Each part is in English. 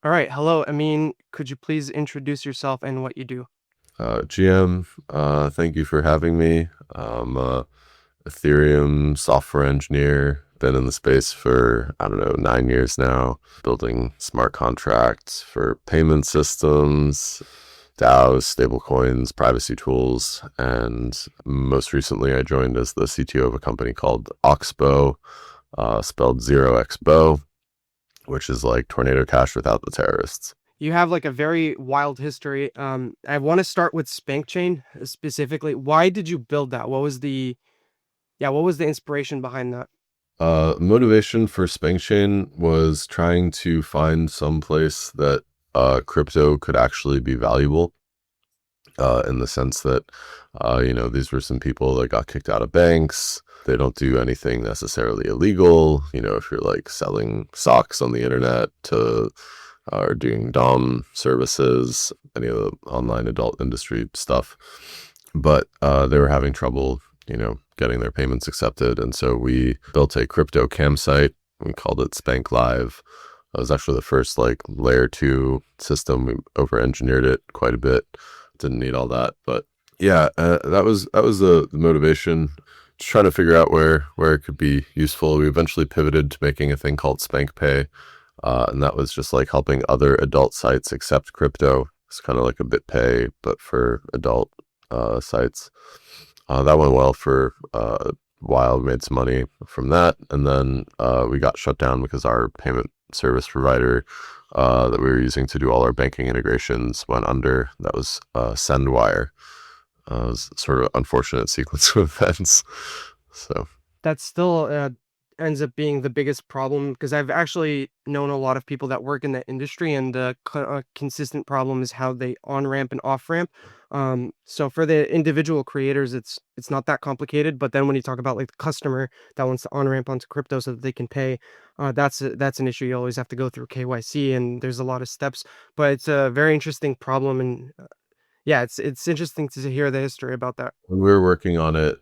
All right. Hello, Ameen. Could you please introduce yourself and what you do? GM, thank you for having me. I'm a Ethereum software engineer. Been in the space for, I don't know, 9 years now, building smart contracts for payment systems, DAOs, stablecoins, privacy tools. And most recently, I joined as the CTO of a company called Oxbow, spelled 0xBow, which is like Tornado Cash without the terrorists. You have like a very wild history. I want to start with Spank Chain specifically. Why did you build that? What was the inspiration behind that? Motivation for SpankChain was trying to find some place that crypto could actually be valuable, in the sense that, these were some people that got kicked out of banks. They don't do anything necessarily illegal. If you're like selling socks on the internet to or doing DOM services, any of the online adult industry stuff. But they were having trouble, getting their payments accepted. And so we built a crypto campsite. We called it Spank Live. It was actually the first like layer two system. We over engineered it quite a bit. Didn't need all that, but yeah, that was the motivation. Just trying to figure out where it could be useful. We eventually pivoted to making a thing called Spank Pay, and that was just like helping other adult sites accept crypto. It's kind of like a BitPay, but for adult sites. That went well for a while. We made some money from that. And then we got shut down because our payment service provider that we were using to do all our banking integrations went under. That was SendWire. It was sort of unfortunate sequence of events. So That still ends up being the biggest problem because I've actually known a lot of people that work in the industry, and the consistent problem is how they on ramp and off ramp. So for the individual creators, it's not that complicated. But then when you talk about like the customer that wants to on ramp onto crypto so that they can pay, that's an issue. You always have to go through KYC, and there's a lot of steps. But it's a very interesting problem, and yeah, it's interesting to hear the history about that. when we were working on it,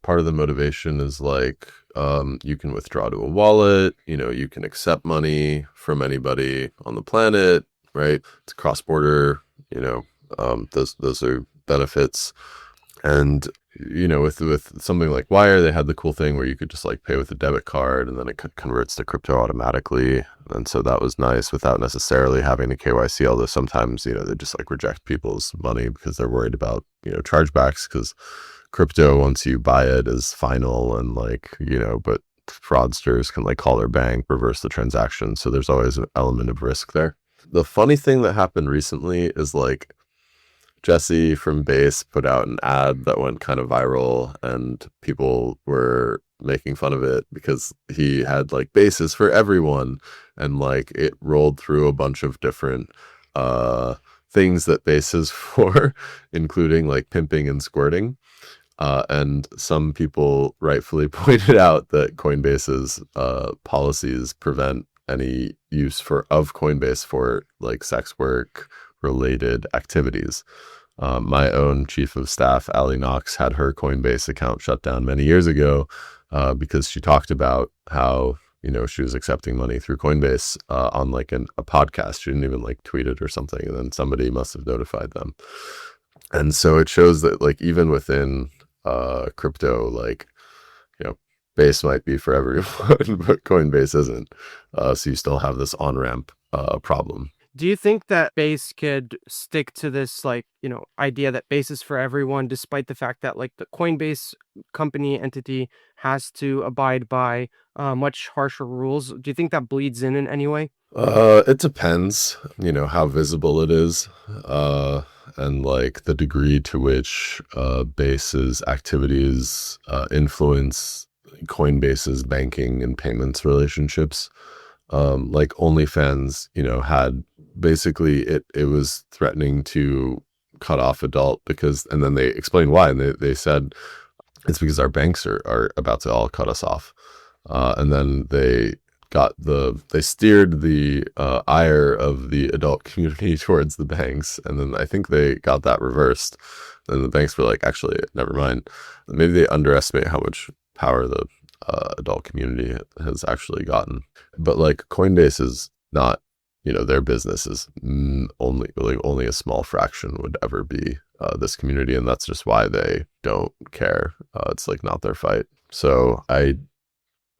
part of the motivation is like, you can withdraw to a wallet, you can accept money from anybody on the planet, right? It's cross border, those are benefits. And with something like Wire, they had the cool thing where you could just like pay with a debit card and then it converts to crypto automatically. And so that was nice without necessarily having to KYC, although sometimes, they just like reject people's money because they're worried about, chargebacks, because crypto, once you buy it, is final, and like, but fraudsters can like call their bank, reverse the transaction. So there's always an element of risk there. The funny thing that happened recently is like Jesse from Base put out an ad that went kind of viral, and people were making fun of it because he had like bases for everyone, and like it rolled through a bunch of different things that base is for, including like pimping and squirting. And some people rightfully pointed out that Coinbase's policies prevent any use of Coinbase for like sex work related activities. My own chief of staff, Ali Knox, had her Coinbase account shut down many years ago because she talked about how she was accepting money through Coinbase on like a podcast. She didn't even like tweet it or something, and then somebody must have notified them. And so it shows that like even within crypto, like Base might be for everyone, but Coinbase isn't. So you still have this on ramp problem. Do you think that Base could stick to this, like, idea that Base is for everyone, despite the fact that, like, the Coinbase company entity has to abide by much harsher rules? Do you think that bleeds in any way? It depends, how visible it is, and like the degree to which Base's activities influence Coinbase's banking and payments relationships. Like OnlyFans, had basically it was threatening to cut off adult because, and then they explained why, and they said it's because our banks are about to all cut us off. And then they steered the ire of the adult community towards the banks, and then I think they got that reversed. And the banks were like, actually, never mind. Maybe they underestimate how much power the adult community has actually gotten. But like Coinbase is not, their business is only a small fraction would ever be this community, and that's just why they don't care. It's like not their fight. So I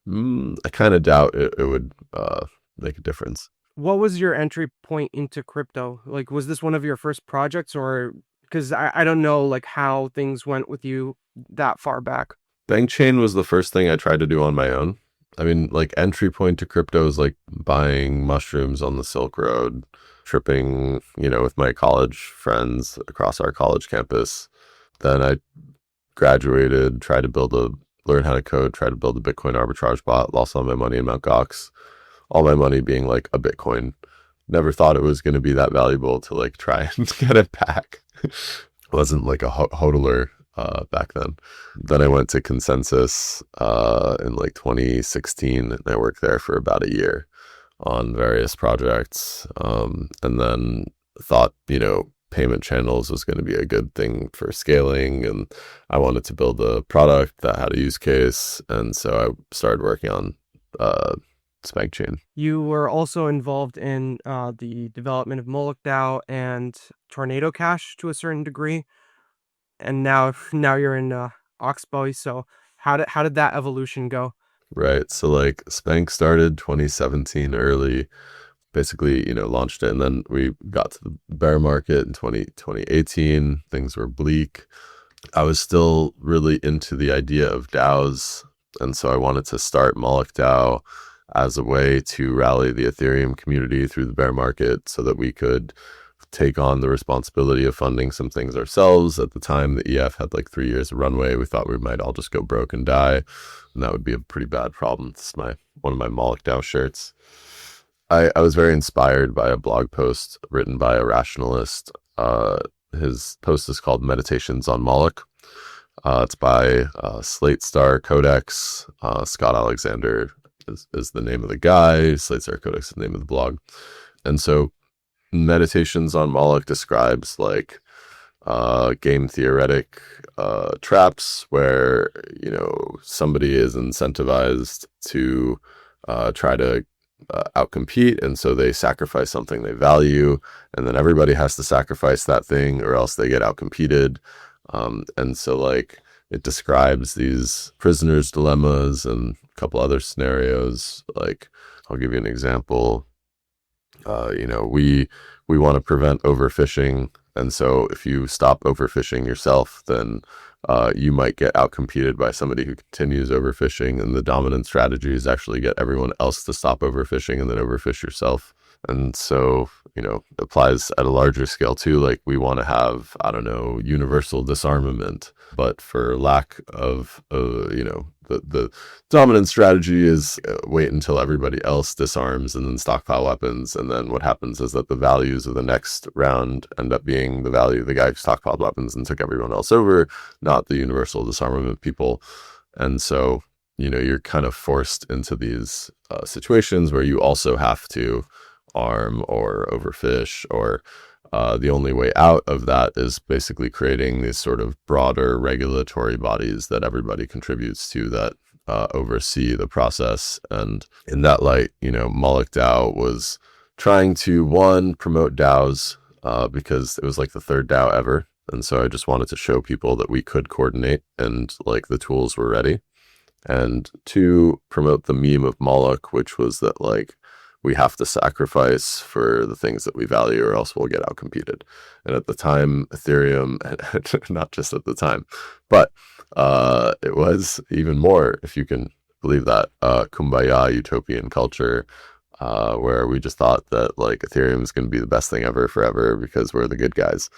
kind of doubt it would make a difference. What was your entry point into crypto? Like, was this one of your first projects, or because I don't know like how things went with you that far back? Bank chain was the first thing I tried to do on my own. I mean, like entry point to crypto is like buying mushrooms on the Silk Road, tripping, with my college friends across our college campus. Then I graduated, learn how to code, tried to build a Bitcoin arbitrage bot, lost all my money in Mt. Gox, all my money being like a Bitcoin. Never thought it was going to be that valuable to like try and get it back. Wasn't like a hodler back then. Then I went to Consensus in like 2016, and I worked there for about a year on various projects. And then thought, payment channels was going to be a good thing for scaling. And I wanted to build a product that had a use case. And so I started working on Spank Chain. You were also involved in the development of Moloch DAO and Tornado Cash to a certain degree, and now you're in Oxbow. So how did that evolution go? Right. So like Spank started 2017 early, basically, launched it. And then we got to the bear market in 2018. Things were bleak. I was still really into the idea of DAOs. And so I wanted to start Moloch DAO as a way to rally the Ethereum community through the bear market so that we could take on the responsibility of funding some things ourselves. At the time, the EF had like 3 years of runway. We thought we might all just go broke and die, and that would be a pretty bad problem. This is one of my Moloch DAO shirts. I was very inspired by a blog post written by a rationalist. His post is called Meditations on Moloch. It's by Slate Star Codex. Scott Alexander is the name of the guy. Slate Star Codex is the name of the blog. And so Meditations on Moloch describes like game theoretic traps where somebody is incentivized to try to outcompete, and so they sacrifice something they value, and then everybody has to sacrifice that thing or else they get outcompeted. And so like it describes these prisoners' dilemmas and a couple other scenarios. Like I'll give you an example. We want to prevent overfishing, and so if you stop overfishing yourself, then you might get outcompeted by somebody who continues overfishing, and the dominant strategy is actually get everyone else to stop overfishing and then overfish yourself. And so, applies at a larger scale too. Like we want to have, I don't know, universal disarmament, but for lack of, the dominant strategy is wait until everybody else disarms and then stockpile weapons. And then what happens is that the values of the next round end up being the value of the guy who stockpiled weapons and took everyone else over, not the universal disarmament people. And so, you're kind of forced into these situations where you also have to arm or overfish, or the only way out of that is basically creating these sort of broader regulatory bodies that everybody contributes to that oversee the process. And in that light, Moloch DAO was trying to, one, promote DAOs because it was like the third DAO ever. And so I just wanted to show people that we could coordinate and like the tools were ready. And two, promote the meme of Moloch, which was that like we have to sacrifice for the things that we value or else we'll get outcompeted. And at the time, Ethereum, not just at the time, but it was even more, if you can believe that, kumbaya utopian culture, where we just thought that like Ethereum is going to be the best thing ever forever because we're the good guys,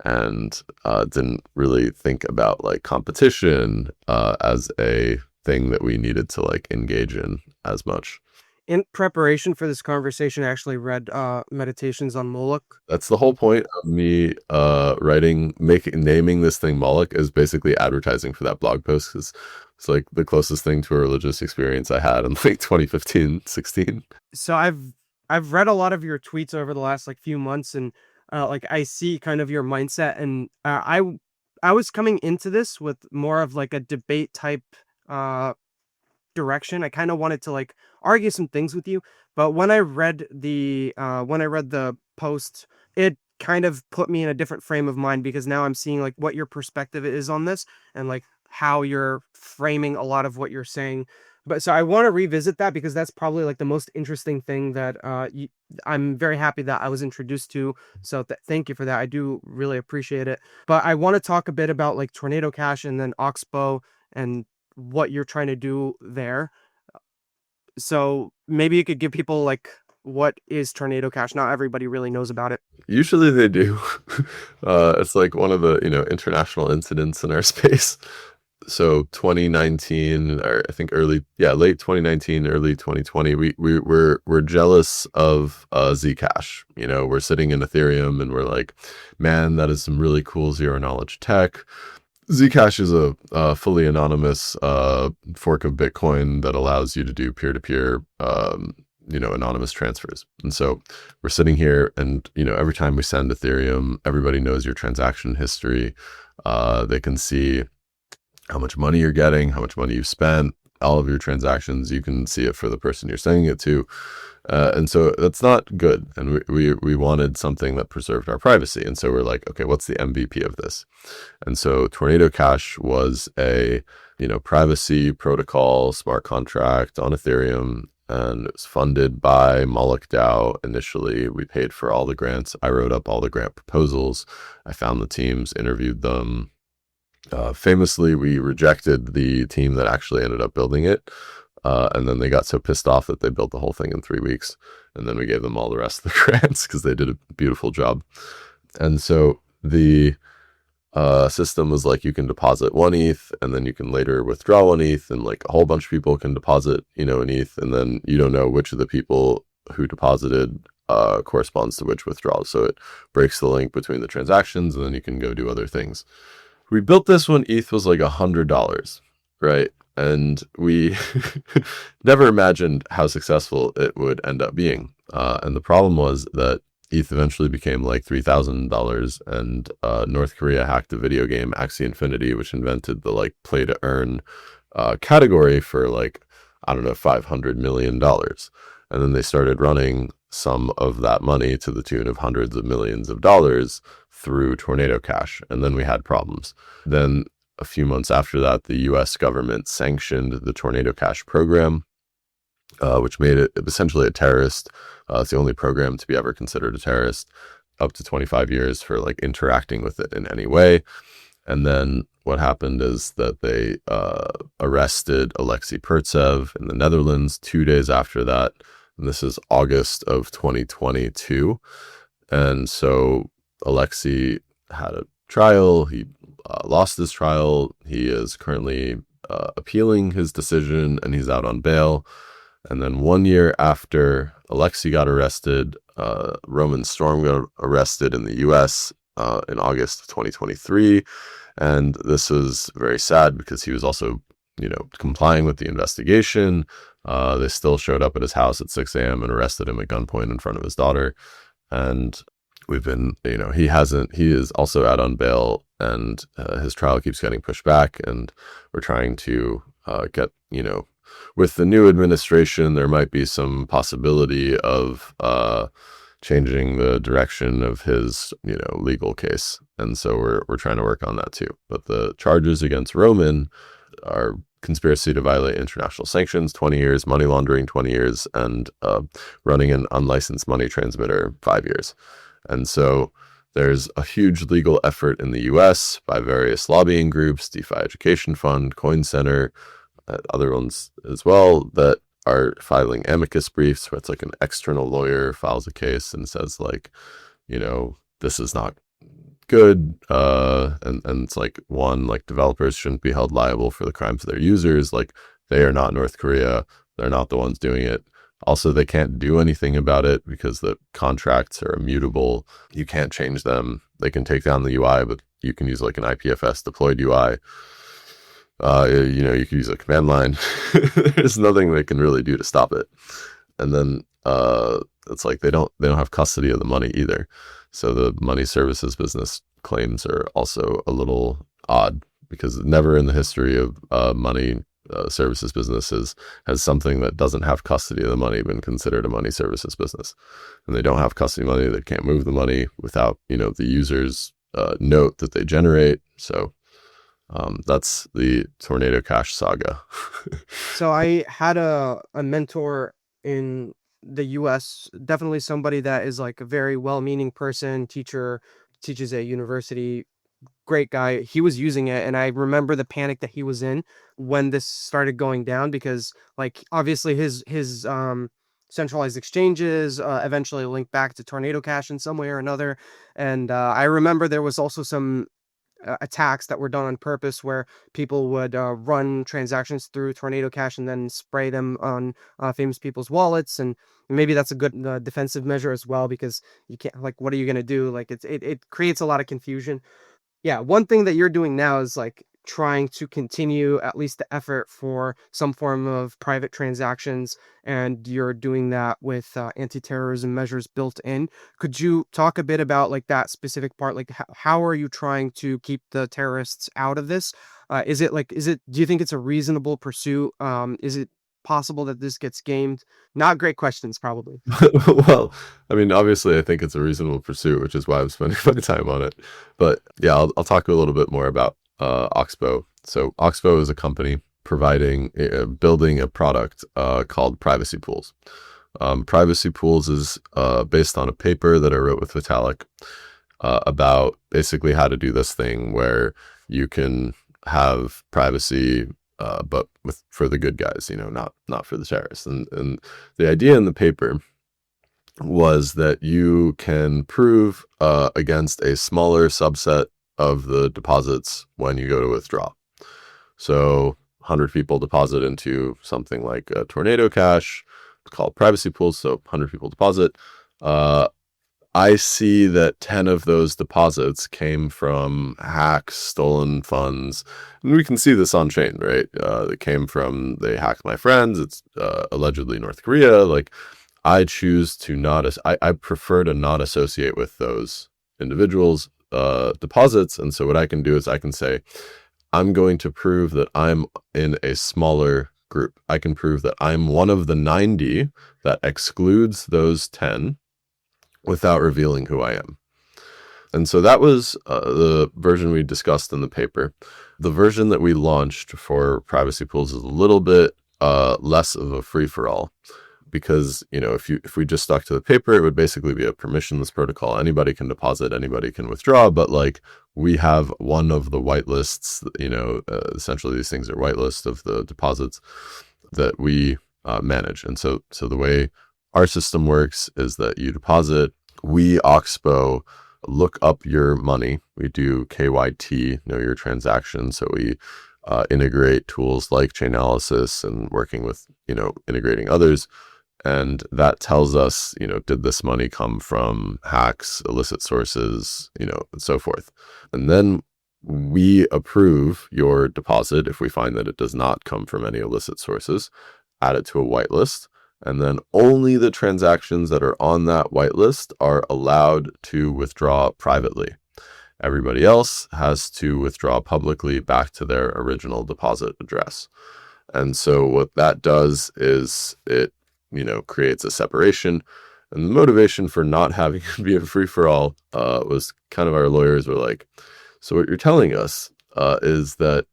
and didn't really think about like competition as a thing that we needed to like engage in as much. In preparation for this conversation, I actually read Meditations on Moloch. That's the whole point of me naming this thing Moloch is basically advertising for that blog post, because it's like the closest thing to a religious experience I had in like 2015, 16. So I've read a lot of your tweets over the last like few months, and like I see kind of your mindset, and I was coming into this with more of like a debate type uh direction. I kind of wanted to like argue some things with you, but when I read the post, it kind of put me in a different frame of mind because now I'm seeing like what your perspective is on this and like how you're framing a lot of what you're saying. But so I want to revisit that because that's probably like the most interesting thing that I'm very happy that I was introduced to. So thank you for that. I do really appreciate it. But I want to talk a bit about like Tornado Cash and then Oxbow and what you're trying to do there. So maybe you could give people like what is Tornado Cash? Not everybody really knows about it. Usually they do. It's like one of the, international incidents in our space. So 2019, or I think late 2019, early 2020, we're jealous of Zcash. We're sitting in Ethereum and we're like, man, that is some really cool zero knowledge tech. Zcash is a fully anonymous fork of Bitcoin that allows you to do peer-to-peer, anonymous transfers. And so we're sitting here and, every time we send Ethereum, everybody knows your transaction history. They can see how much money you're getting, how much money you've spent, all of your transactions. You can see it for the person you're sending it to. And so that's not good. And we wanted something that preserved our privacy. And so we're like, okay, what's the MVP of this? And so Tornado Cash was a, privacy protocol smart contract on Ethereum, and it was funded by Moloch DAO. Initially, we paid for all the grants. I wrote up all the grant proposals. I found the teams, interviewed them. Famously, we rejected the team that actually ended up building it. And then they got so pissed off that they built the whole thing in 3 weeks. And then we gave them all the rest of the grants because they did a beautiful job. And so the system was like, you can deposit 1 ETH and then you can later withdraw 1 ETH, and like a whole bunch of people can deposit, an ETH, and then you don't know which of the people who deposited corresponds to which withdrawal. So it breaks the link between the transactions, and then you can go do other things. We built this when ETH was like $100, right? And we never imagined how successful it would end up being. And the problem was that ETH eventually became like $3,000, and North Korea hacked the video game Axie Infinity, which invented the like play to earn category for like, I don't know, $500 million. And then they started running some of that money to the tune of hundreds of millions of dollars through Tornado Cash. And then we had problems. Then a few months after that, the US government sanctioned the Tornado Cash program, which made it essentially a terrorist. It's the only program to be ever considered a terrorist, up to 25 years for like interacting with it in any way. And then what happened is that they arrested Alexei Pertsev in the Netherlands 2 days after that. And this is August of 2022. And so Alexei had a trial. He lost his trial. He is currently appealing his decision, and he's out on bail. And then 1 year after Alexei got arrested, Roman Storm got arrested in the US in August of 2023. And this was very sad because he was also, complying with the investigation. They still showed up at his house at 6 a.m. and arrested him at gunpoint in front of his daughter. And we've been, he is also out on bail, and his trial keeps getting pushed back. And we're trying to get, with the new administration, there might be some possibility of changing the direction of his, legal case. And so we're trying to work on that too. But the charges against Roman are conspiracy to violate international sanctions, 20 years, money laundering, 20 years, and running an unlicensed money transmitter, 5 years. And so there's a huge legal effort in the US by various lobbying groups, DeFi Education Fund, Coin Center, other ones as well, that are filing amicus briefs where it's like an external lawyer files a case and says like, this is not good. And it's like, one, like developers shouldn't be held liable for the crimes of their users. Like, they are not North Korea. They're not the ones doing it. Also, they can't do anything about it because the contracts are immutable. You can't change them. They can take down the UI, but you can use like an IPFS deployed UI. You can use a command line. There's nothing they can really do to stop it. And then it's like they don't have custody of the money either. So the money services business claims are also a little odd, because never in the history of money services business has something that doesn't have custody of the money been considered a money services business, and they don't have custody of money, they can't move the money without the user's note that they generate. So that's the Tornado Cash saga. So I had a mentor in the US, definitely somebody that is like a very well-meaning person, teacher, teaches at university, great guy. He was using it, and I remember the panic that he was in when this started going down because, like, obviously his centralized exchanges eventually linked back to Tornado Cash in some way or another. And I remember there was also some attacks that were done on purpose where people would run transactions through Tornado Cash and then spray them on famous people's wallets. And maybe that's a good defensive measure as well, because you can't, like, what are you going to do? Like, it creates a lot of confusion. Yeah, one thing that you're doing now is like trying to continue at least the effort for some form of private transactions, and you're doing that with anti-terrorism measures built in. Could you talk a bit about like that specific part? Like, how are you trying to keep the terrorists out of this? Do you think it's a reasonable pursuit? Is it possible that this gets gamed? Not great questions, probably. Well, I mean, obviously, I think it's a reasonable pursuit, which is why I'm spending my time on it. But yeah, I'll talk a little bit more about Oxbow. So Oxbow is a company building a product called Privacy Pools. Privacy Pools is based on a paper that I wrote with Vitalik about basically how to do this thing where you can have privacy, but for the good guys, not for the terrorists. And the idea in the paper was that you can prove against a smaller subset of the deposits when you go to withdraw. So 100 people deposit into something like a Tornado Cash, called Privacy Pools, so 100 people deposit. I see that 10 of those deposits came from hacks, stolen funds. And we can see this on chain, right? They hacked my friends. It's allegedly North Korea. Like, I choose to not, I prefer to not associate with those individuals' deposits. And so what I can do is I can say, I'm going to prove that I'm in a smaller group. I can prove that I'm one of the 90 that excludes those 10 without revealing who I am. And so that was the version we discussed in the paper. The version that we launched for Privacy Pools is a little bit less of a free-for-all, because if we just stuck to the paper, it would basically be a permissionless protocol. Anybody can deposit, anybody can withdraw, but like, we have one of the whitelists, essentially these things are whitelists of the deposits that we manage. And so the way our system works is that you deposit, we Oxbow look up your money. We do KYT, know your transaction. So we integrate tools like Chainalysis and working with, integrating others. And that tells us, did this money come from hacks, illicit sources, and so forth. And then we approve your deposit if we find that it does not come from any illicit sources, add it to a whitelist. And then only the transactions that are on that whitelist are allowed to withdraw privately. Everybody else has to withdraw publicly back to their original deposit address. And so what that does is it, creates a separation. And the motivation for not having it be a free-for-all was kind of, our lawyers were like, so what you're telling us is that,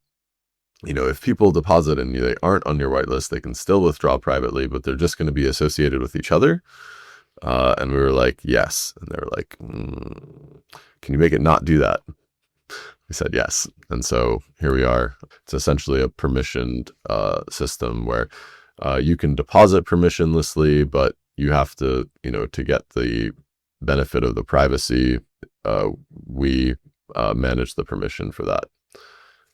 if people deposit and they aren't on your whitelist, they can still withdraw privately, but they're just going to be associated with each other. And we were like, yes. And they were like, can you make it not do that? We said yes. And so here we are. It's essentially a permissioned system where you can deposit permissionlessly, but you have to, to get the benefit of the privacy, we manage the permission for that.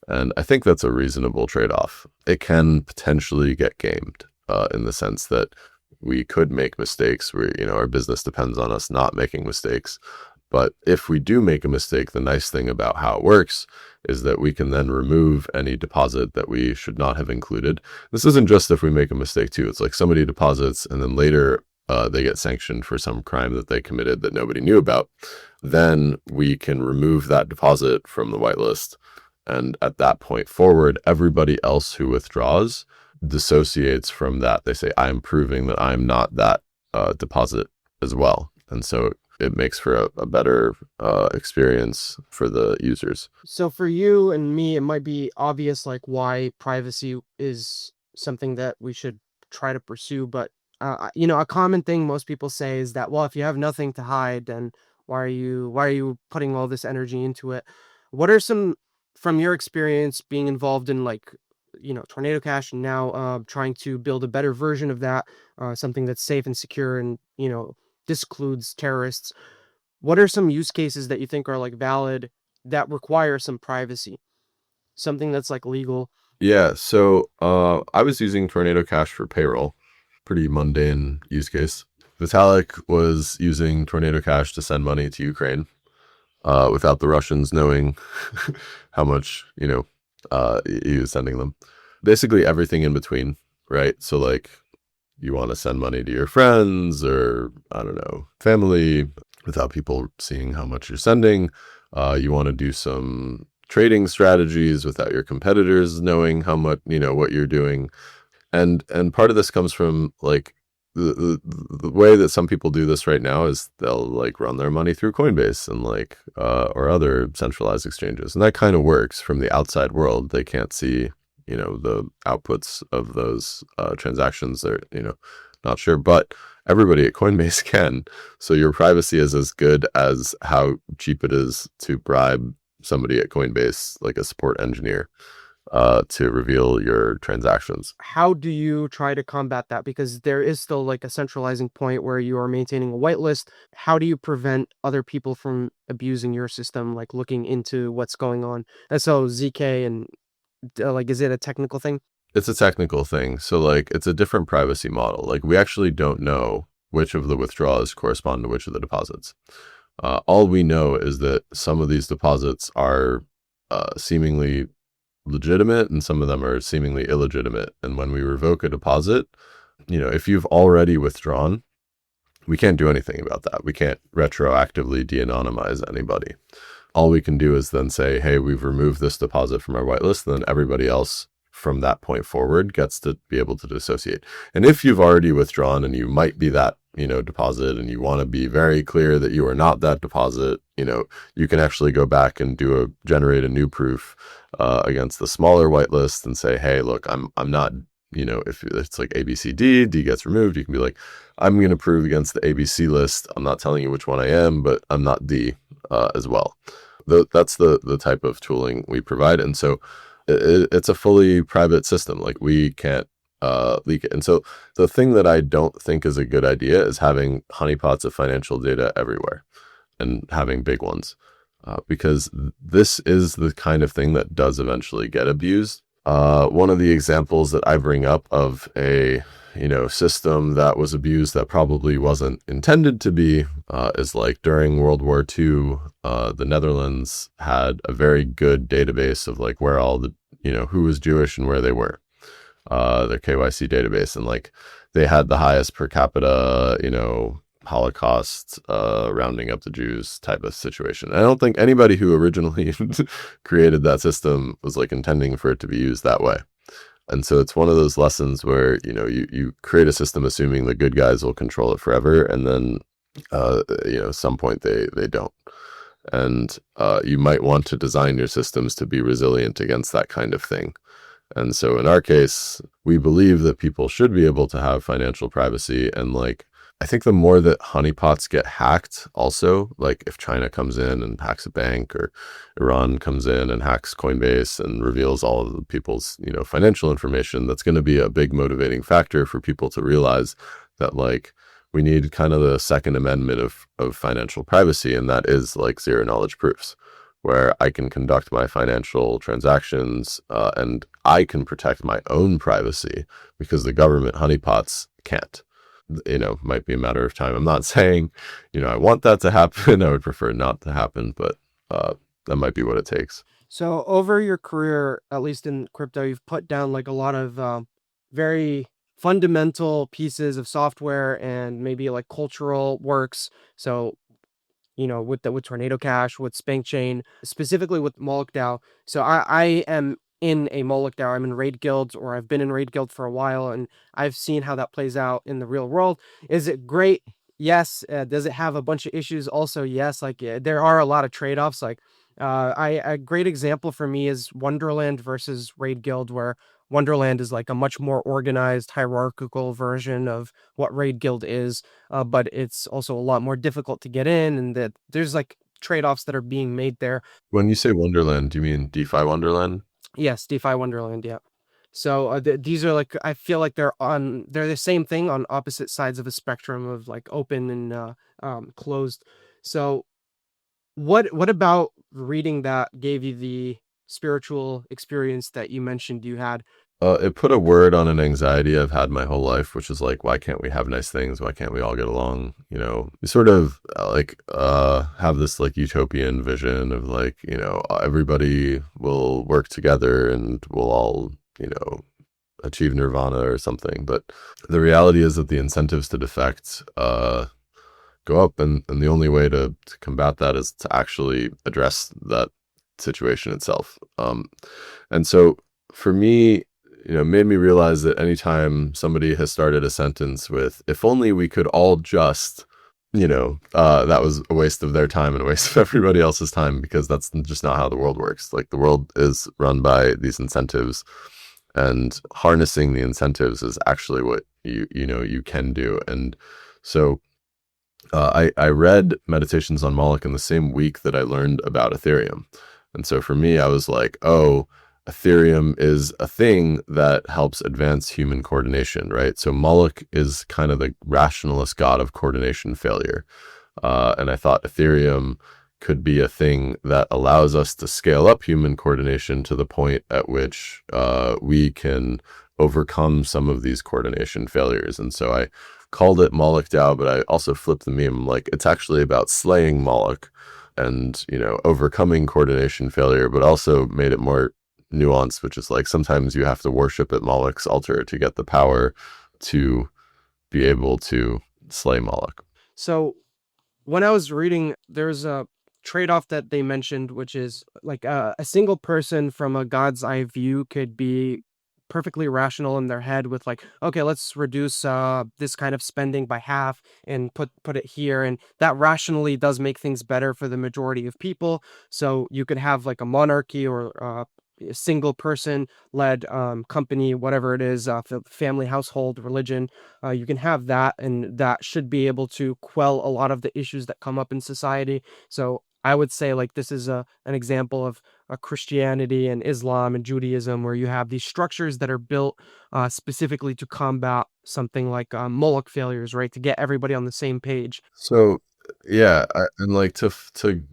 And I think that's a reasonable trade-off. It can potentially get gamed in the sense that we could make mistakes where, our business depends on us not making mistakes. But if we do make a mistake, the nice thing about how it works is that we can then remove any deposit that we should not have included. This isn't just if we make a mistake too. It's like somebody deposits and then later they get sanctioned for some crime that they committed that nobody knew about. Then we can remove that deposit from the whitelist And at that point forward, everybody else who withdraws dissociates from that. They say, I'm proving that I'm not that deposit as well. And so it makes for a better experience for the users. So for you and me, it might be obvious like why privacy is something that we should try to pursue, but a common thing most people say is that, well, if you have nothing to hide, then why are you putting all this energy into it? What are some from your experience being involved in like, Tornado Cash and now trying to build a better version of that, something that's safe and secure and, discludes terrorists. What are some use cases that you think are like valid that require some privacy? Something that's like legal. Yeah, so I was using Tornado Cash for payroll, pretty mundane use case. Vitalik was using Tornado Cash to send money to Ukraine without the Russians knowing how much, he was sending them. Basically everything in between, right? So like you want to send money to your friends or, I don't know, family without people seeing how much you're sending. You want to do some trading strategies without your competitors knowing how much, what you're doing. And part of this comes from like the way that some people do this right now is they'll like run their money through Coinbase and like or other centralized exchanges, and that kind of works from the outside world. They can't see the outputs of those transactions. They're not sure, but everybody at Coinbase can. So your privacy is as good as how cheap it is to bribe somebody at Coinbase, like a support engineer, to reveal your transactions. How do you try to combat that? Because there is still like a centralizing point where you are maintaining a whitelist. How do you prevent other people from abusing your system, like looking into what's going on? And so ZK and like, is it a technical thing? It's a technical thing. So like it's a different privacy model. Like we actually don't know which of the withdrawals correspond to which of the deposits. All we know is that some of these deposits are seemingly legitimate and some of them are seemingly illegitimate. And when we revoke a deposit, if you've already withdrawn, we can't do anything about that. We can't retroactively de-anonymize anybody. All we can do is then say, hey, we've removed this deposit from our whitelist. Then everybody else from that point forward gets to be able to dissociate. And if you've already withdrawn and you might be that, deposit, and you want to be very clear that you are not that deposit, you can actually go back and generate a new proof against the smaller whitelist and say, hey, look, I'm not, if it's like ABCD, D gets removed, you can be like, I'm going to prove against the ABC list. I'm not telling you which one I am, but I'm not D as well. That's the type of tooling we provide. And so it's a fully private system. Like we can't leak it. And so the thing that I don't think is a good idea is having honeypots of financial data everywhere and having big ones, because this is the kind of thing that does eventually get abused. One of the examples that I bring up of a system that was abused that probably wasn't intended to be is like during World War II, the Netherlands had a very good database of like where all the who was Jewish and where they were, their KYC database, and like they had the highest per capita Holocaust rounding up the Jews type of situation. I don't think anybody who originally created that system was like intending for it to be used that way. And so it's one of those lessons where, you create a system assuming the good guys will control it forever. And then, some point they don't. And you might want to design your systems to be resilient against that kind of thing. And so in our case, we believe that people should be able to have financial privacy. And like, I think the more that honeypots get hacked also, like if China comes in and hacks a bank, or Iran comes in and hacks Coinbase and reveals all of the people's, financial information, that's going to be a big motivating factor for people to realize that like we need kind of the second amendment of financial privacy. And that is like zero knowledge proofs, where I can conduct my financial transactions and I can protect my own privacy because the government honeypots can't. Might be a matter of time. I'm not saying, I want that to happen. I would prefer not to happen, but that might be what it takes. So over your career, at least in crypto, you've put down like a lot of very fundamental pieces of software and maybe like cultural works. So with Tornado Cash, with Spank Chain, specifically with Moloch DAO. So I am in a Moloch DAO. I'm in Raid Guild, or I've been in Raid Guild for a while, and I've seen how that plays out in the real world. Is it great? Yes. Does it have a bunch of issues? Also, yes. Like, there are a lot of trade-offs. Like, a great example for me is Wonderland versus Raid Guild, where Wonderland is like a much more organized, hierarchical version of what Raid Guild is, but it's also a lot more difficult to get in, and that there's like trade-offs that are being made there. When you say Wonderland, do you mean DeFi Wonderland? Yes, DeFi Wonderland, yeah. So these are like, I feel like they're the same thing on opposite sides of a spectrum of like open and closed. So what about reading that gave you the spiritual experience that you mentioned you had? It put a word on an anxiety I've had my whole life, which is like, why can't we have nice things? Why can't we all get along? You know, we sort of have this like utopian vision of like, you know, everybody will work together and we'll all, you know, achieve nirvana or something. But the reality is that the incentives to defect go up, and the only way to combat that is to actually address that situation itself. And so for me, you know, made me realize that anytime somebody has started a sentence with, if only we could all just, you know, that was a waste of their time and a waste of everybody else's time, because that's just not how the world works. Like, the world is run by these incentives, and harnessing the incentives is actually what you know you can do. And so I read Meditations on Moloch in the same week that I learned about Ethereum. And so for me, I was like, oh, Ethereum is a thing that helps advance human coordination, right? So Moloch is kind of the rationalist god of coordination failure. And I thought Ethereum could be a thing that allows us to scale up human coordination to the point at which we can overcome some of these coordination failures. And so I called it Moloch DAO, but I also flipped the meme, like, it's actually about slaying Moloch and, you know, overcoming coordination failure, but also made it more nuanced, which is like, sometimes you have to worship at Moloch's altar to get the power to be able to slay Moloch. So when I was reading, there's a trade-off that they mentioned, which is like, a single person from a god's eye view could be perfectly rational in their head with like, okay, let's reduce this kind of spending by half and put it here, and that rationally does make things better for the majority of people. So you could have like a monarchy, or a single person led company, whatever it is, family, household, religion. You can have that, and that should be able to quell a lot of the issues that come up in society. So I would say like this is an example of Christianity and Islam and Judaism, where you have these structures that are built specifically to combat something like Moloch failures, right? To get everybody on the same page. So yeah, and like to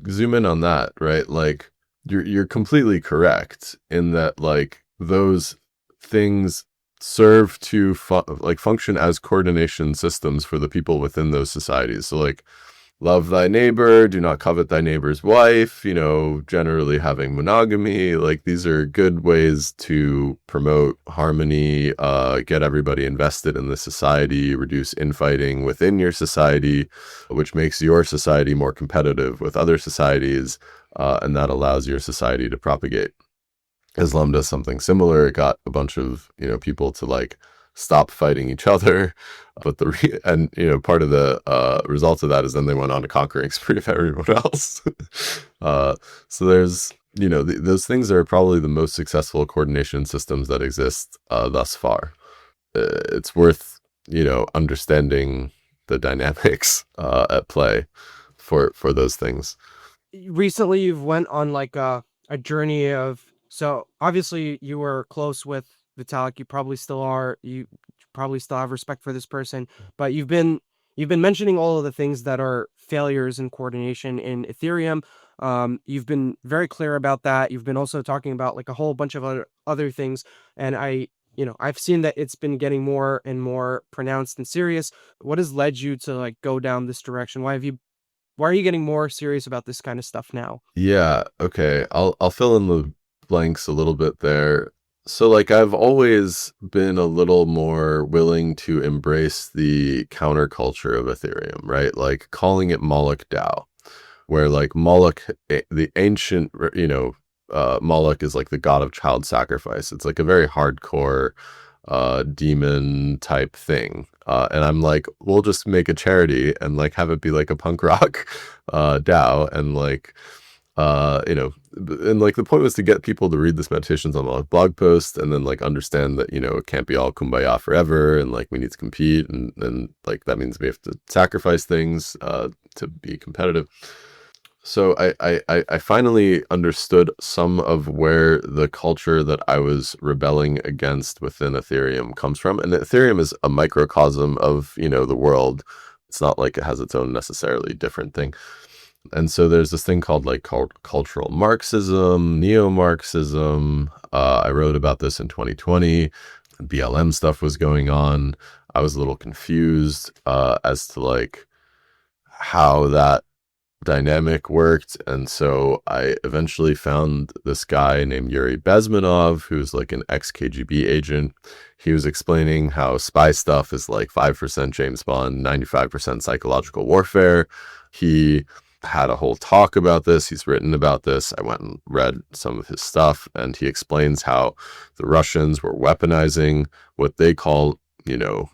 zoom in on that, right? Like, you're completely correct in that, like, those things serve to like function as coordination systems for the people within those societies. So like, love thy neighbor, do not covet thy neighbor's wife, you know, generally having monogamy. Like, these are good ways to promote harmony, get everybody invested in the society, reduce infighting within your society, which makes your society more competitive with other societies, and that allows your society to propagate. Islam does something similar. It got a bunch of, you know, people to like stop fighting each other, but and you know, part of the result of that is then they went on a conquering spree of everyone else. So there's, you know, those things are probably the most successful coordination systems that exist thus far. It's worth, you know, understanding the dynamics at play for those things. Recently you've went on like a journey of, so obviously you were close with Vitalik, you probably still are, you probably still have respect for this person, but you've been mentioning all of the things that are failures in coordination in Ethereum. You've been very clear about that. You've been also talking about like a whole bunch of other things, and I've seen that it's been getting more and more pronounced and serious. What has led you to like go down this direction? Why are you getting more serious about this kind of stuff now? Yeah, okay. I'll fill in the blanks a little bit there. So like, I've always been a little more willing to embrace the counterculture of Ethereum, right? Like calling it Moloch DAO. where like Moloch, the ancient, Moloch is like the god of child sacrifice. It's like a very hardcore demon type thing. And I'm like, we'll just make a charity and like have it be like a punk rock DAO, and like and like the point was to get people to read this meditations on a blog post, and then like understand that it can't be all kumbaya forever, and like we need to compete, and like that means we have to sacrifice things to be competitive. So I finally understood some of where the culture that I was rebelling against within Ethereum comes from. And Ethereum is a microcosm of, the world. It's not like it has its own necessarily different thing. And so there's this thing called like cultural Marxism, neo-Marxism. I wrote about this in 2020. BLM stuff was going on. I was a little confused as to like how that dynamic worked. And so I eventually found this guy named Yuri Bezmenov, who's like an ex-KGB agent. He was explaining how spy stuff is like 5% James Bond, 95% psychological warfare. He had a whole talk about this. He's written about this. I went and read some of his stuff, and he explains how the Russians were weaponizing what they call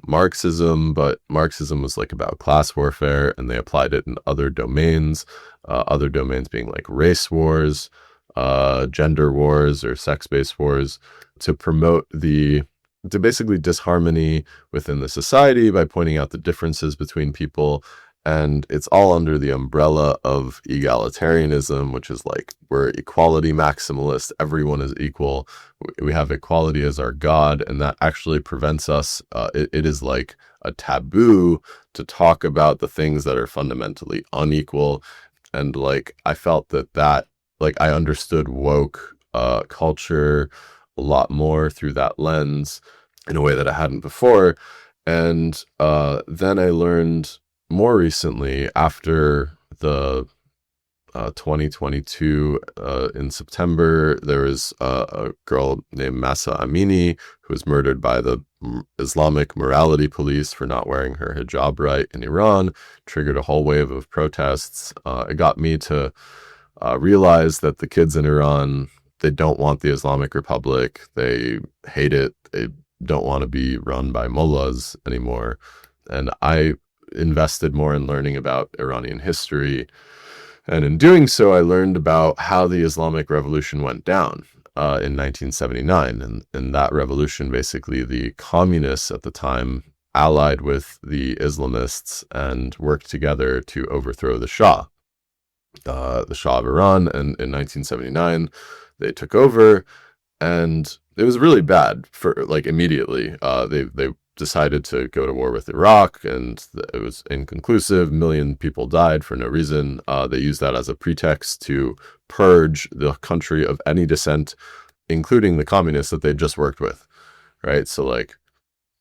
Marxism, but Marxism was like about class warfare, and they applied it in other domains being like race wars, gender wars, or sex-based wars, to promote to basically disharmony within the society by pointing out the differences between people. And it's all under the umbrella of egalitarianism, which is like we're equality maximalist. Everyone is equal. We have equality as our God, and that actually prevents us. It is like a taboo to talk about the things that are fundamentally unequal. And like I felt that like I understood woke culture a lot more through that lens in a way that I hadn't before. And then I learned more recently, after the 2022 in September, there was a girl named Masa Amini who was murdered by the Islamic morality police for not wearing her hijab right in Iran, triggered a whole wave of protests. It got me to realize that the kids in Iran, they don't want the Islamic Republic. They hate it. They don't want to be run by mullahs anymore. And I invested more in learning about Iranian history. And in doing so, I learned about how the Islamic Revolution went down in 1979. And in that revolution, basically, the communists at the time allied with the Islamists and worked together to overthrow the Shah of Iran. And in 1979, they took over, and it was really bad for like immediately. They decided to go to war with Iraq, and it was inconclusive. A million people died for no reason. They used that as a pretext to purge the country of any dissent, including the communists that they just worked with, right? So like,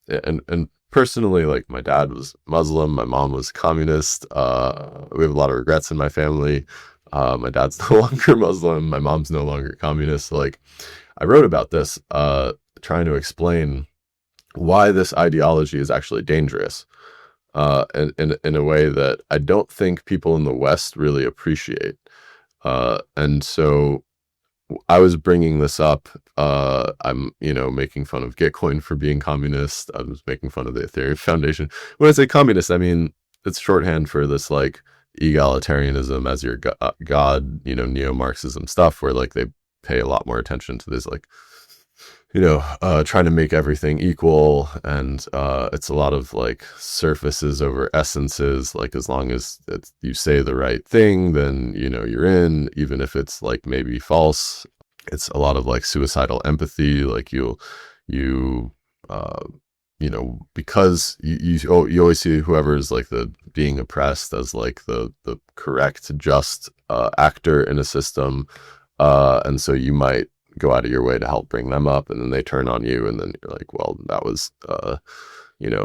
and personally, like my dad was Muslim, my mom was communist. We have a lot of regrets in my family. My dad's no longer Muslim, my mom's no longer communist. So like, I wrote about this, trying to explain why this ideology is actually dangerous, and in a way that I don't think people in the West really appreciate. And so I was bringing this up. I'm, making fun of Gitcoin for being communist. I was making fun of the Ethereum Foundation. When I say communist, I mean, it's shorthand for this like egalitarianism as your God, neo-Marxism stuff, where like they pay a lot more attention to this like trying to make everything equal. And it's a lot of like surfaces over essences. Like as long as you say the right thing, then, you're in, even if it's like maybe false. It's a lot of like suicidal empathy. Like because you always see whoever is like the being oppressed as like the correct, just actor in a system. And so you might go out of your way to help bring them up, and then they turn on you, and then you're like, well, that was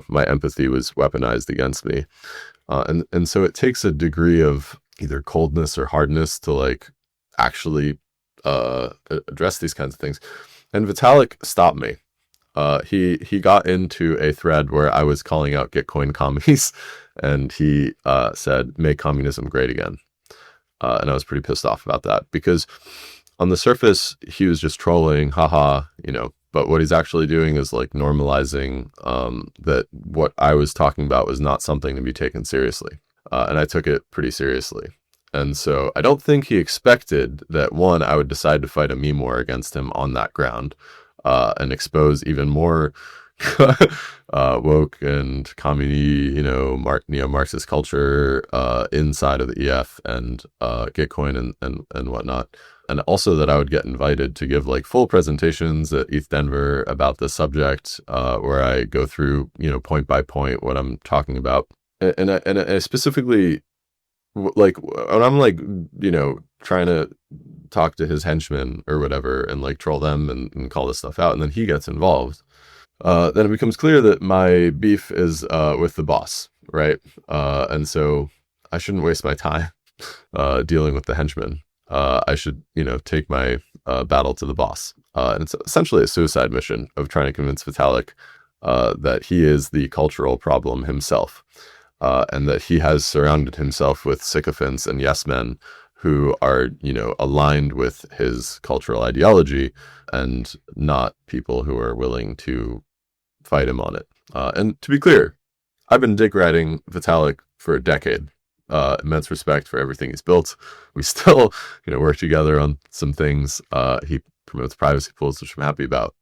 my empathy was weaponized against me. And so it takes a degree of either coldness or hardness to like actually address these kinds of things. And Vitalik stopped me. He got into a thread where I was calling out Gitcoin commies, and he said, "Make communism great again." And I was pretty pissed off about that because on the surface, he was just trolling, haha, but what he's actually doing is like normalizing that what I was talking about was not something to be taken seriously. And I took it pretty seriously. And so I don't think he expected that, one, I would decide to fight a meme war against him on that ground, and expose even more woke and commune, neo-Marxist culture inside of the EF and Gitcoin and whatnot. And also that I would get invited to give like full presentations at ETH Denver about this subject, where I go through, point by point what I'm talking about. And I specifically, like, when I'm like, trying to talk to his henchmen or whatever and like troll them and call this stuff out, and then he gets involved, then it becomes clear that my beef is with the boss, right? And so I shouldn't waste my time dealing with the henchmen. I should, take my battle to the boss. And it's essentially a suicide mission of trying to convince Vitalik that he is the cultural problem himself, and that he has surrounded himself with sycophants and yes men who are, aligned with his cultural ideology and not people who are willing to fight him on it. And to be clear, I've been dick riding Vitalik for a decade. Immense respect for everything he's built. We still, work together on some things. He promotes privacy pools, which I'm happy about.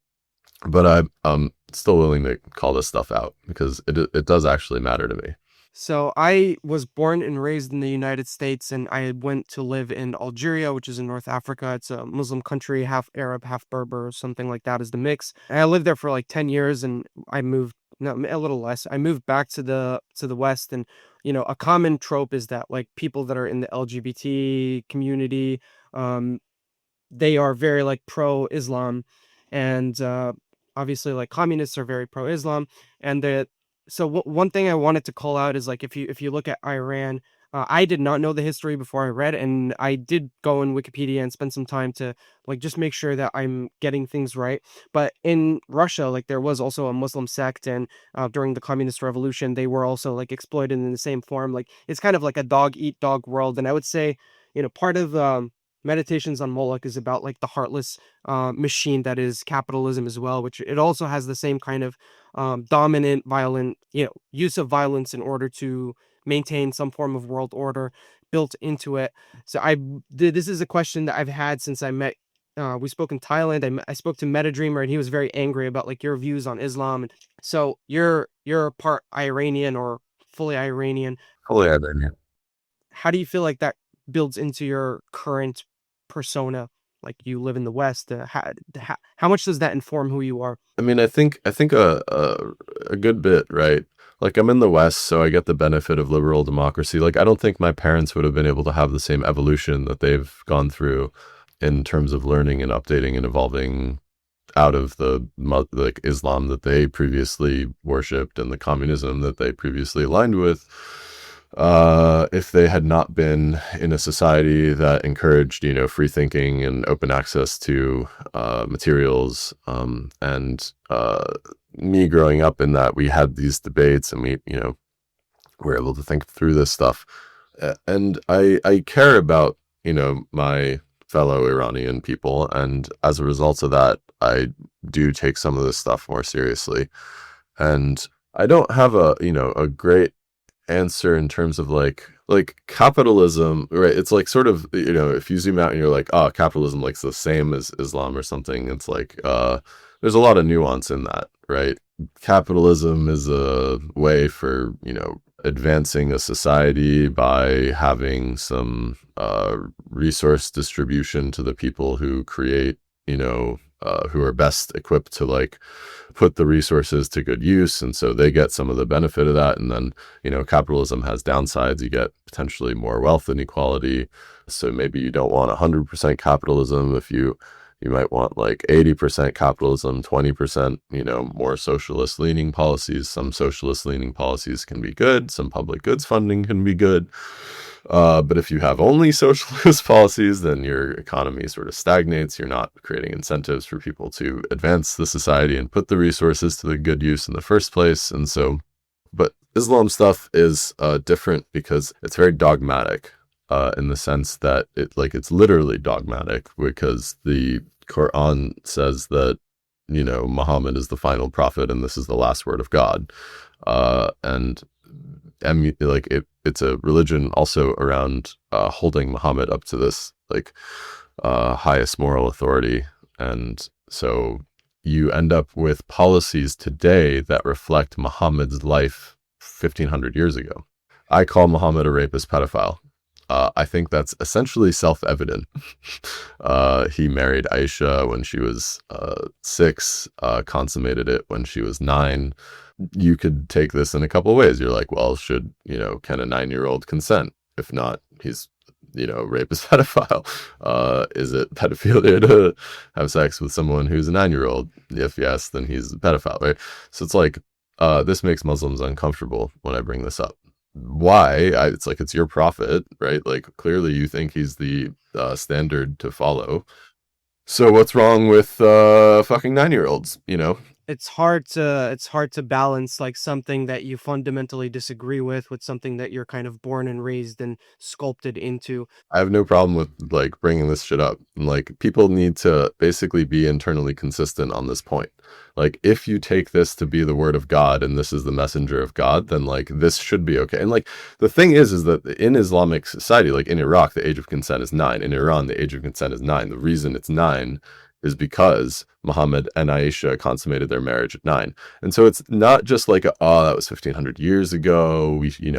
But I'm still willing to call this stuff out because it does actually matter to me. So I was born and raised in the United States, and I went to live in Algeria, which is in North Africa. It's a Muslim country, half Arab, half Berber, something like that is the mix. And I lived there for like 10 years, and I moved, no, a little less. I moved back to the West, and a common trope is that like people that are in the LGBT community, um, they are very like pro-Islam, and obviously like communists are very pro-Islam, and one thing I wanted to call out is like if you look at Iran, I did not know the history before I read, and I did go in Wikipedia and spend some time to like just make sure that I'm getting things right. But in Russia, like there was also a Muslim sect, and during the communist revolution, they were also like exploited in the same form. Like it's kind of like a dog eat dog world, and I would say part of Meditations on Moloch is about like the heartless machine that is capitalism as well, which it also has the same kind of dominant, violent, use of violence in order to maintain some form of world order built into it. So this is a question that I've had since I met. We spoke in Thailand. I spoke to Metadreamer, and he was very angry about like your views on Islam. And so you're part Iranian or fully Iranian. Fully Iranian. How do you feel like that builds into your current persona? Like you live in the West. How much does that inform who you are? I mean, I think a good bit, right? Like I'm in the West, so I get the benefit of liberal democracy. Like I don't think my parents would have been able to have the same evolution that they've gone through in terms of learning and updating and evolving out of the like Islam that they previously worshipped and the communism that they previously aligned with, if they had not been in a society that encouraged, free thinking and open access to materials. And me growing up in that, we had these debates and we, were able to think through this stuff. And I care about, my fellow Iranian people. And as a result of that, I do take some of this stuff more seriously. And I don't have a great answer in terms of like capitalism, right? It's like sort of, if you zoom out and you're like, oh, capitalism like's the same as Islam or something, it's like there's a lot of nuance in that, right? Capitalism is a way for advancing a society by having some resource distribution to the people who create, who are best equipped to like put the resources to good use. And so they get some of the benefit of that. And then, capitalism has downsides. You get potentially more wealth inequality. So maybe you don't want 100% capitalism. If you might want like 80% capitalism, 20%, more socialist leaning policies. Some socialist leaning policies can be good. Some public goods funding can be good. But if you have only socialist policies, then your economy sort of stagnates. You're not creating incentives for people to advance the society and put the resources to the good use in the first place. And so, but Islam stuff is different because it's very dogmatic. in the sense that it's literally dogmatic because the Quran says that Muhammad is the final prophet and this is the last word of God, and it's a religion also around holding Muhammad up to this highest moral authority, and so you end up with policies today that reflect Muhammad's life 1500 years ago. I call Muhammad a rapist pedophile. I think that's essentially self-evident. He married Aisha when she was 6, consummated it when she was 9. You could take this in a couple of ways. You're like, well, can a 9-year-old consent? If not, he's, rapist pedophile. Is it pedophilia to have sex with someone who's a 9-year-old? If yes, then he's a pedophile, right? So it's like, this makes Muslims uncomfortable when I bring this up. Why? It's like, it's your prophet, right? Like, clearly you think he's the standard to follow. So what's wrong with fucking 9-year-olds, It's hard to balance like something that you fundamentally disagree with something that you're kind of born and raised and sculpted into. I have no problem with like bringing this shit up. Like, people need to basically be internally consistent on this point. Like, if you take this to be the word of God and this is the messenger of God, then like this should be okay. And like the thing is that in Islamic society, like in Iraq, the age of consent is 9. In Iran, the age of consent is 9. The reason it's 9 is because Muhammad and Aisha consummated their marriage at 9. And so it's not just like, oh, that was 1500 years ago. He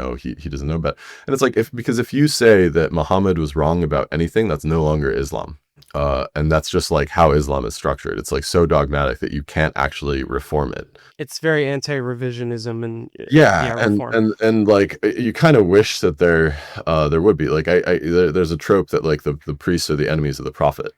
doesn't know about it. And it's like, because if you say that Muhammad was wrong about anything, that's no longer Islam. And that's just like how Islam is structured. It's like so dogmatic that you can't actually reform it. It's very anti-revisionism and Yeah, yeah, and reform. and like you kind of wish that there would be like there's a trope that like the priests are the enemies of the prophet,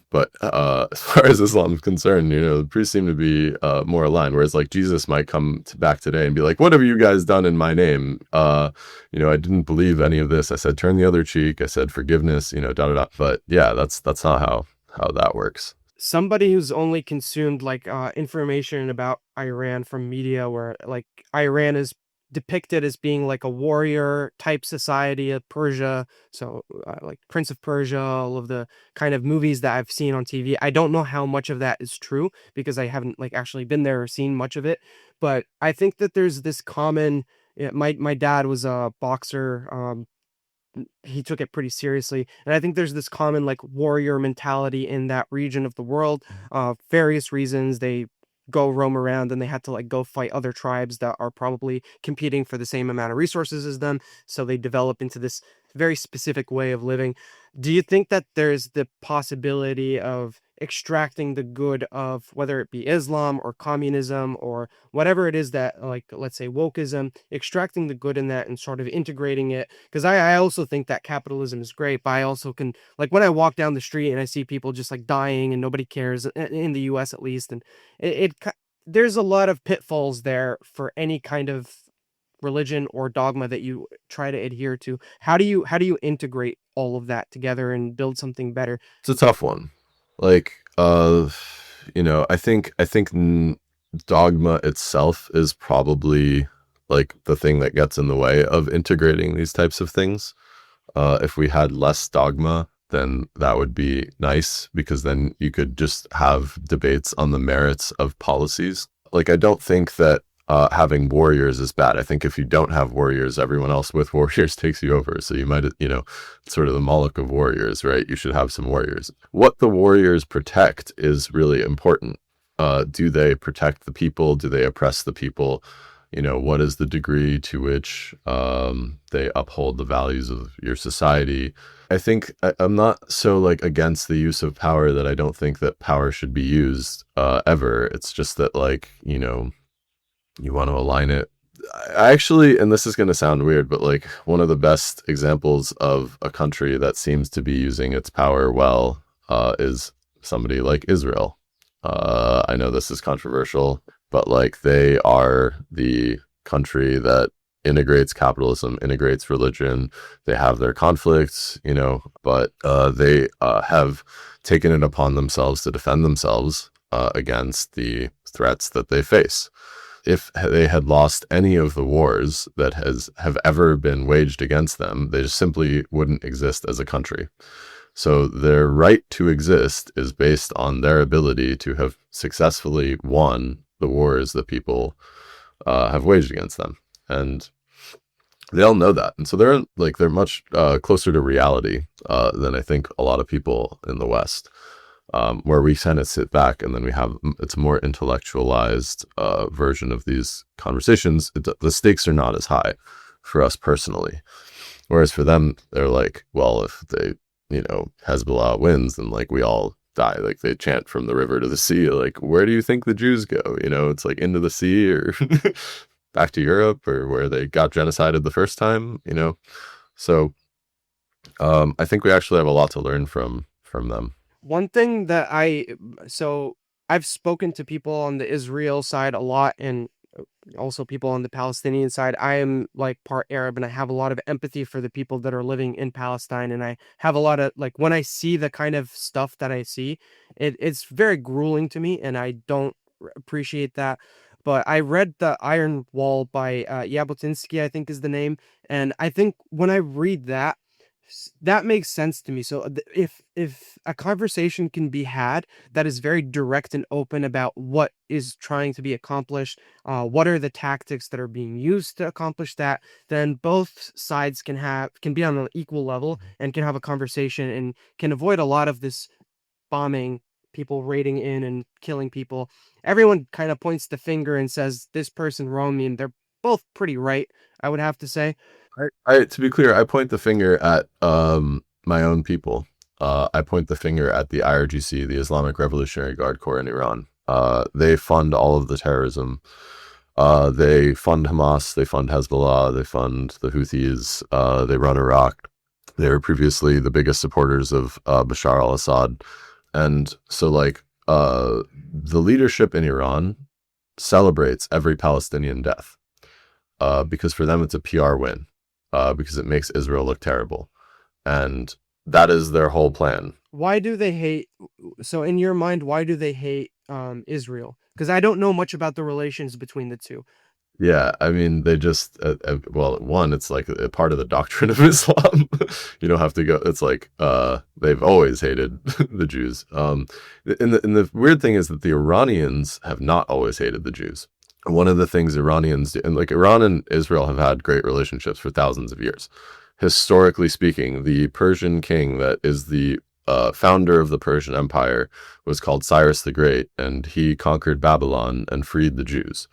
but as far as Islam is concerned, the priests seem to be more aligned, whereas like Jesus might come back today and be like, what have you guys done in my name? I didn't believe any of this. I said turn the other cheek. I said forgiveness, da da da. But yeah, that's not how that works. Somebody who's only consumed like information about Iran from media where like Iran is depicted as being like a warrior type society of Persia, so like Prince of Persia, all of the kind of movies that I've seen on TV. I don't know how much of that is true because I haven't like actually been there or seen much of it, but I think that there's this common. Yeah, my dad was a boxer. He took it pretty seriously, and I think there's this common like warrior mentality in that region of the world. Various reasons they go roam around and they had to like go fight other tribes that are probably competing for the same amount of resources as them, so they develop into this very specific way of living. Do you think that there's the possibility of extracting the good of whether it be Islam or communism or whatever it is that, like, let's say wokeism, extracting the good in that and sort of integrating it? Because I also think that capitalism is great, but I also can, like, when I walk down the street and I see people just like dying and nobody cares in the US at least, and there's a lot of pitfalls there for any kind of religion or dogma that you try to adhere to. How do you integrate all of that together and build something better? It's a tough one. Like, I think dogma itself is probably like the thing that gets in the way of integrating these types of things. If we had less dogma, then that would be nice because then you could just have debates on the merits of policies. Like, I don't think that having warriors is bad. I think if you don't have warriors, everyone else with warriors takes you over. So you might, sort of the Moloch of warriors, right? You should have some warriors. What the warriors protect is really important. Do they protect the people? Do they oppress the people? What is the degree to which they uphold the values of your society? I think I'm not so like against the use of power that I don't think that power should be used ever. It's just that like, you want to align it. I actually, and this is going to sound weird, but like one of the best examples of a country that seems to be using its power well is somebody like Israel. I know this is controversial, but like they are the country that integrates capitalism, integrates religion. They have their conflicts, but they have taken it upon themselves to defend themselves against the threats that they face. if they had lost any of the wars that have ever been waged against them, they just simply wouldn't exist as a country. So their right to exist is based on their ability to have successfully won the wars that people have waged against them, and they all know that, and so they're much closer to reality than I think a lot of people in the West, where we kind of sit back and then we have it's a more intellectualized version of these conversations. The stakes are not as high for us personally, whereas for them, they're like, well, if they, Hezbollah wins, then like we all die. Like they chant from the river to the sea. Like, where do you think the Jews go? It's like into the sea or back to Europe or where they got genocided the first time. So I think we actually have a lot to learn from them. One thing that so I've spoken to people on the Israel side a lot, and also people on the Palestinian side. I am like part Arab, and I have a lot of empathy for the people that are living in Palestine. And I have a lot of like, when I see the kind of stuff that I see, it's very grueling to me, and I don't appreciate that. But I read The Iron Wall by Jabotinsky, I think is the name. And I think when I read that, that makes sense to me. So if a conversation can be had that is very direct and open about what is trying to be accomplished, what are the tactics that are being used to accomplish that, then both sides can be on an equal level and can have a conversation and can avoid a lot of this bombing, people raiding in and killing people. Everyone kind of points the finger and says this person wronged me, and they're both pretty right, I would have to say. To be clear, I point the finger at my own people. I point the finger at the IRGC, the Islamic Revolutionary Guard Corps in Iran. They fund all of the terrorism. They fund Hamas, they fund Hezbollah, they fund the Houthis, they run Iraq. They were previously the biggest supporters of Bashar al-Assad. And so, like, the leadership in Iran celebrates every Palestinian death because for them it's a PR win, because it makes Israel look terrible. And that is their whole plan. Why do they hate? So, in your mind, why do they hate Israel? Because I don't know much about the relations between the two. Yeah, I mean, they just, well, one, it's like a part of the doctrine of Islam. You don't have to go, it's like, they've always hated the Jews. And the weird thing is that the Iranians have not always hated the Jews. One of the things Iranians do, and like Iran and Israel have had great relationships for thousands of years. Historically speaking, the Persian king that is the founder of the Persian Empire was called Cyrus the Great, and he conquered Babylon and freed the Jews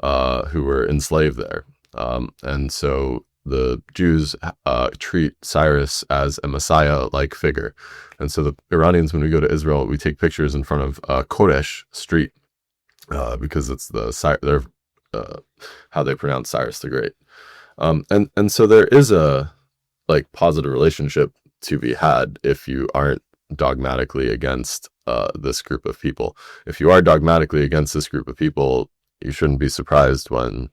who were enslaved there. And so the Jews treat Cyrus as a Messiah-like figure. And so the Iranians, when we go to Israel, we take pictures in front of Koresh Street because it's their how they pronounce Cyrus the Great. And so there is a like positive relationship to be had if you aren't dogmatically against this group of people. If you are dogmatically against this group of people, you shouldn't be surprised when,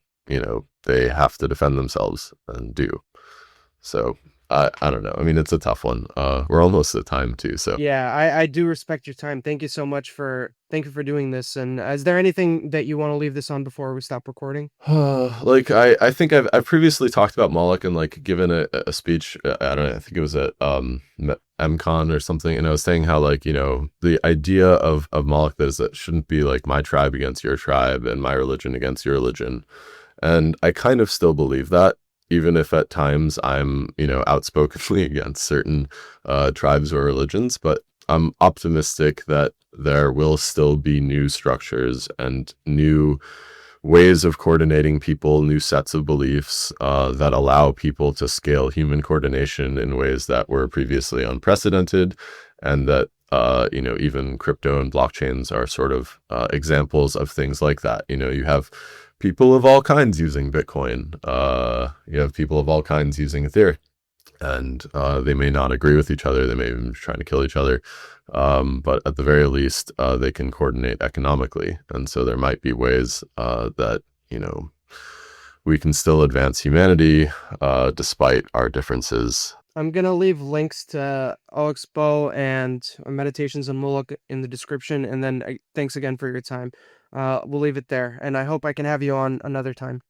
they have to defend themselves and do. So I don't know. I mean, it's a tough one. We're almost at time too. So Yeah, I do respect your time. Thank you for doing this. And is there anything that you want to leave this on before we stop recording? like I think I've previously talked about Moloch and like given a speech. I don't know. I think it was at MCon or something, and I was saying how like the idea of Moloch is that it shouldn't be like my tribe against your tribe and my religion against your religion, and I kind of still believe that. Even if at times I'm, outspokenly against certain tribes or religions, but I'm optimistic that there will still be new structures and new ways of coordinating people, new sets of beliefs that allow people to scale human coordination in ways that were previously unprecedented, and that even crypto and blockchains are sort of examples of things like that. You have people of all kinds using Bitcoin. You have people of all kinds using Ethereum, and they may not agree with each other. They may even be trying to kill each other. But at the very least, they can coordinate economically. And so there might be ways that, we can still advance humanity despite our differences. I'm gonna leave links to Oxbow and Meditations on Moloch in the description, and then thanks again for your time. we'll leave it there. And I hope I can have you on another time.